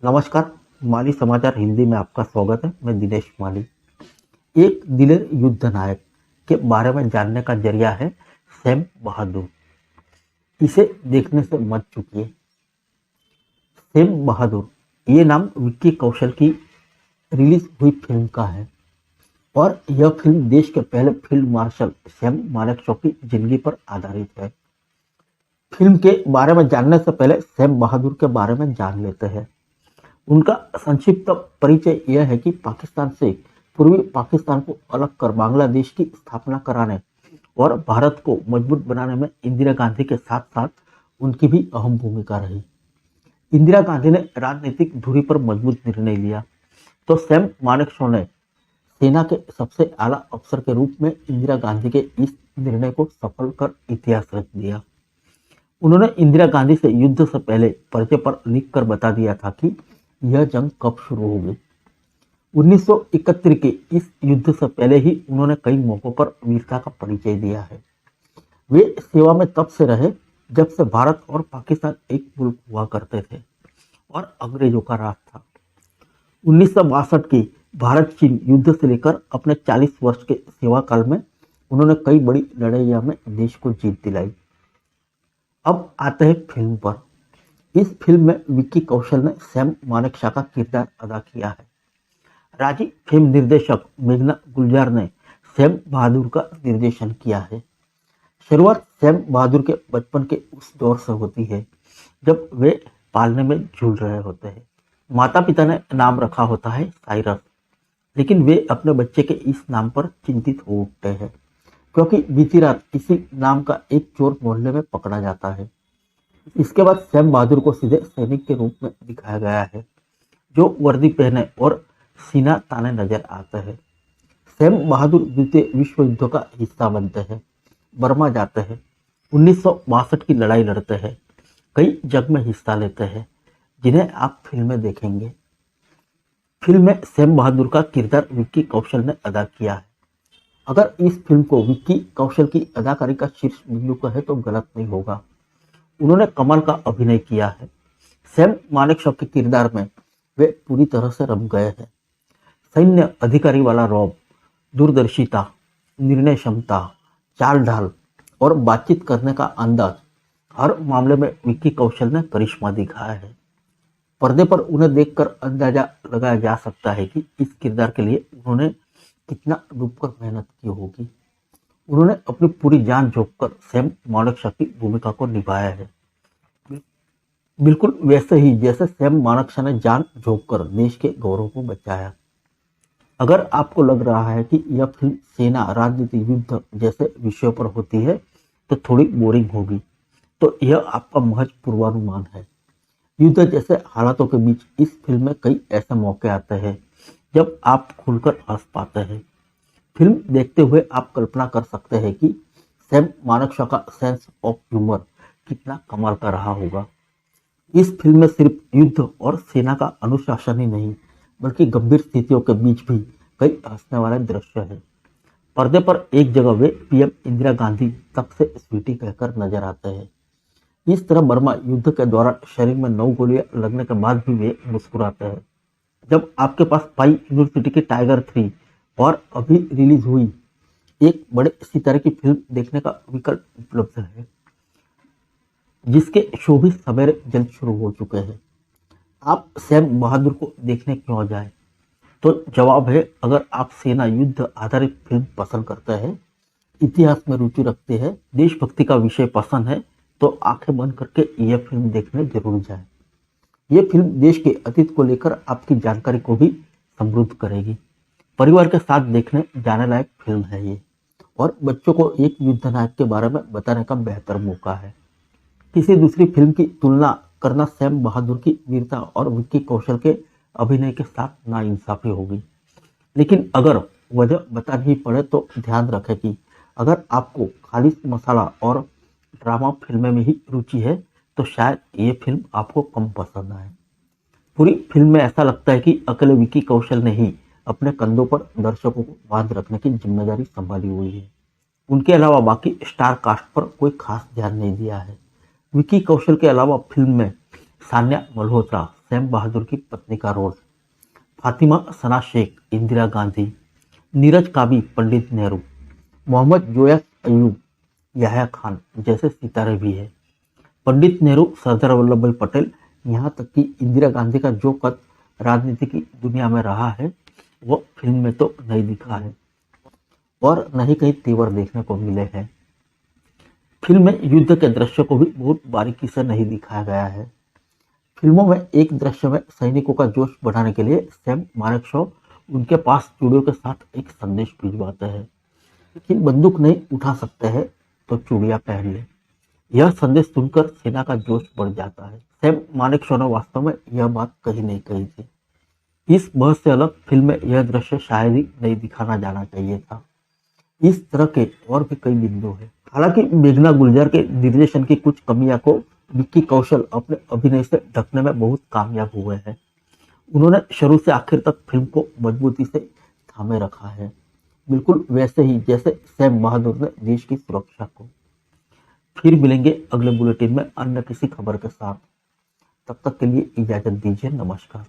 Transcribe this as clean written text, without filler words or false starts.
नमस्कार। माली समाचार हिंदी में आपका स्वागत है। मैं दिनेश माली। एक दिलेर युद्ध नायक के बारे में जानने का जरिया है सैम बहादुर। इसे देखने से मत चूकिए। सैम बहादुर ये नाम विक्की कौशल की रिलीज हुई फिल्म का है और यह फिल्म देश के पहले फील्ड मार्शल सैम मानेकशॉ की जिंदगी पर आधारित है। फिल्म के बारे में जानने से पहले सैम बहादुर के बारे में जान लेते हैं। उनका संक्षिप्त परिचय यह है कि पाकिस्तान से पूर्वी पाकिस्तान को अलग कर बांग्लादेश की स्थापना कराने और भारत को मजबूत बनाने में इंदिरा गांधी के साथ साथ उनकी भी अहम भूमिका रही। इंदिरा गांधी ने राजनीतिक धुरी पर मजबूत निर्णय लिया तो सैम मानेकशॉ ने सेना के सबसे आला अफसर के रूप में इंदिरा गांधी के इस निर्णय को सफल कर इतिहास रच दिया। उन्होंने इंदिरा गांधी से युद्ध से पहले पर्चे पर लिखकर बता दिया था कि यह जंग कब शुरू होगी। 1971 के इस युद्ध से पहले ही उन्होंने कई मौकों पर वीरता का परिचय दिया है। वे सेवा में तब से रहे जब से भारत और पाकिस्तान एक मुल्क हुआ करते थे और अंग्रेजों का राज था। 1962 के भारत चीन युद्ध से लेकर अपने 40 वर्ष के सेवा काल में उन्होंने कई बड़ी लड़ाइयों में देश को जीत दिलाई। अब आते हैं फिल्म पर। इस फिल्म में विक्की कौशल ने सैम मानेकशॉ का किरदार अदा किया है। राजी फिल्म निर्देशक मेघना गुलजार ने सैम बहादुर का निर्देशन किया है। शुरुआत सैम बहादुर के बचपन के उस दौर से होती है जब वे पालने में झूल रहे होते हैं। माता पिता ने नाम रखा होता है साइरस, लेकिन वे अपने बच्चे के इस नाम पर चिंतित हो उठते हैं क्योंकि बीती रात इसी नाम का एक चोर मोहल्ले में पकड़ा जाता है। इसके बाद सैम बहादुर को सीधे सैनिक के रूप में दिखाया गया है जो वर्दी पहने और सीना ताने नजर आते हैं। सैम बहादुर द्वितीय विश्व युद्ध का हिस्सा बनते हैं, बर्मा जाते हैं, 1962 की लड़ाई लड़ते हैं, कई जंग में हिस्सा लेते हैं जिन्हें आप फिल्म में देखेंगे। फिल्म में सैम बहादुर का किरदार विक्की कौशल ने अदा किया है। अगर इस फिल्म को विक्की कौशल की अदाकारी का शीर्ष बिंदु कहे तो गलत नहीं होगा। उन्होंने कमाल का अभिनय किया है। सैम मानेकशॉ के किरदार में वे पूरी तरह से रम गए हैं। सैन्य अधिकारी वाला रौब, दूरदर्शिता, निर्णय क्षमता, चाल ढाल और बातचीत करने का अंदाज, हर मामले में विक्की कौशल ने करिश्मा दिखाया है। पर्दे पर उन्हें देखकर अंदाजा लगाया जा सकता है कि इस किरदार के लिए उन्होंने कितना डूबकर मेहनत की होगी। उन्होंने अपनी पूरी जान झोंककर सैम मानेकशॉ की भूमिका को निभाया है, बिल्कुल वैसे ही जैसे सैम मानेकशॉ ने जान झोंककर देश के गौरव को बचाया। अगर आपको लग रहा है कि यह फिल्म सेना, राजनीति, युद्ध जैसे विषयों पर होती है तो थोड़ी बोरिंग होगी, तो यह आपका महज पूर्वानुमान है। युद्ध जैसे हालातों के बीच इस फिल्म में कई ऐसे मौके आते हैं जब आप खुलकर हंस पाते हैं। फिल्म देखते हुए आप कल्पना कर सकते हैं कि सैम मानेकशॉ का सेंस ऑफ ह्यूमर कितना कमाल का रहा होगा। इस फिल्म में सिर्फ युद्ध और सेना का अनुशासन ही नहीं बल्कि गंभीर स्थितियों के बीच भी कई हंसने वाले दृश्य हैं। पर्दे पर एक जगह वे पीएम इंदिरा गांधी तब से स्वीटी कहकर नजर आते हैं। इस तरह बर्मा युद्ध के दौरान शरीर में 9 गोलियां लगने के बाद भी वे मुस्कुराते हैं। जब आपके पास पाई यूनिवर्सिटी की टाइगर 3 और अभी रिलीज हुई एक बड़े सितारे की फिल्म देखने का विकल्प उपलब्ध है जिसके शो भी सवेरे जल्द शुरू हो चुके हैं, आप सैम बहादुर को देखने क्यों जाए? तो जवाब है, अगर आप सेना युद्ध आधारित फिल्म पसंद करते हैं, इतिहास में रुचि रखते हैं, देशभक्ति का विषय पसंद है तो आंखें बंद करके यह फिल्म देखने जरूर जाए। यह फिल्म देश के अतीत को लेकर आपकी जानकारी को भी समृद्ध करेगी। परिवार के साथ देखने जाने लायक फिल्म है ये और बच्चों को एक युद्ध नायक के बारे में बताने का बेहतर मौका है। किसी दूसरी फिल्म की तुलना करना सैम बहादुर की वीरता और विक्की कौशल के अभिनय के साथ नाइंसाफी होगी। लेकिन अगर वजह बतानी ही पड़े तो ध्यान रखें कि अगर आपको खालिश मसाला और ड्रामा फिल्में में ही रुचि है तो शायद ये फिल्म आपको कम पसंद आए। पूरी फिल्म में ऐसा लगता है कि अकेले विक्की कौशल ने ही अपने कंधों पर दर्शकों को बांध रखने की जिम्मेदारी संभाली हुई है। उनके अलावा बाकी स्टार कास्ट पर कोई खास ध्यान नहीं दिया है। विक्की कौशल के अलावा फिल्म में सान्या मल्होत्रा, सैम बहादुर की पत्नी का रोल, फातिमा सना शेख इंदिरा गांधी, नीरज काबी पंडित नेहरू, मोहम्मद जोया अयूब याह्या खान जैसे सितारे भी हैं। पंडित नेहरू, सरदार वल्लभ भाई पटेल, यहाँ तक कि इंदिरा गांधी का जो कद राजनीति की दुनिया में रहा है वो फिल्म में तो नहीं दिखा है और न ही कहीं तेवर देखने को मिले हैं। फिल्म में युद्ध के दृश्य को भी बहुत बारीकी से नहीं दिखाया गया है। फिल्मों में एक दृश्य में सैनिकों का जोश बढ़ाने के लिए सैम मानेकशॉ उनके पास चूड़ियों के साथ एक संदेश भिजवाते हैं कि बंदूक नहीं उठा सकते हैं तो चूड़ियां पहन ले। यह संदेश सुनकर सेना का जोश बढ़ जाता है। सैम मानेकशॉ ने वास्तव में यह बात कहीं नहीं कही थी। इस बहस से अलग फिल्म में यह दृश्य शायद ही नहीं दिखाना जाना चाहिए था। इस तरह के और भी कई बिंदु हैं। हालांकि मेघना गुलजार के निर्देशन की कुछ कमियां को विक्की कौशल अपने अभिनय से ढकने में बहुत कामयाब हुए हैं। उन्होंने शुरू से आखिर तक फिल्म को मजबूती से थामे रखा है, बिल्कुल वैसे ही जैसे सैम बहादुर ने देश की सुरक्षा को। फिर मिलेंगे अगले बुलेटिन में अन्य किसी खबर के साथ। तब तक के लिए इजाजत दीजिए। नमस्कार।